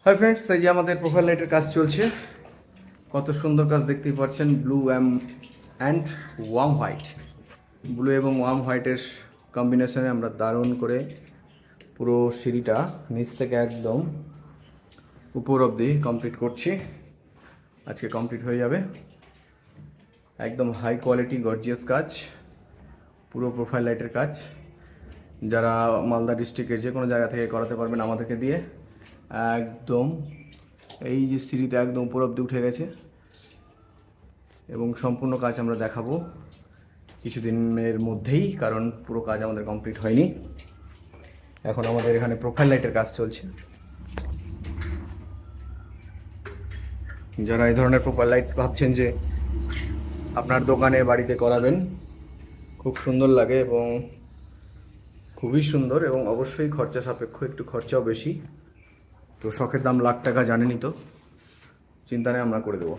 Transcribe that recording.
Hi friends, এই যে আমাদের প্রোফাইল লাইটের কাজ চলছে। কত সুন্দর কাজ দেখতেই পাচ্ছেন। Blue and worm white, blue এবং ওয়ার্ম হোয়াইটের কম্বিনেশনে আমরা দারুণ করে পুরো সিঁড়িটা নিচ থেকে একদম উপর অবধি কমপ্লিট করছি। আজকে কমপ্লিট হয়ে যাবে। একদম হাই কোয়ালিটি গর্জিয়াস কাজ, পুরো প্রোফাইল লাইটের কাজ। যারা মালদা ডিস্ট্রিক্টের যে কোনো জায়গা থেকে করাতে পারবেন আমাদেরকে দিয়ে। একদম এই যে সিঁড়িতে একদম উপর অব্দি উঠে গেছে এবং সম্পূর্ণ কাজ আমরা দেখাবো কিছুদিনের মধ্যেই, কারণ পুরো কাজ আমাদের কমপ্লিট হয়নি। এখন আমাদের এখানে প্রোফাইল লাইটের কাজ চলছে। যারা এই ধরনের প্রোফাইল লাইট ভাবছেন যে আপনার দোকানে বাড়িতে করাবেন, খুব সুন্দর লাগে এবং খুবই সুন্দর, এবং অবশ্যই খরচা সাপেক্ষ, একটু খরচাও বেশি। তো শখের দাম লাখ টাকা, জানেনই তো। চিন্তা নেই, আমরা করে দেবো।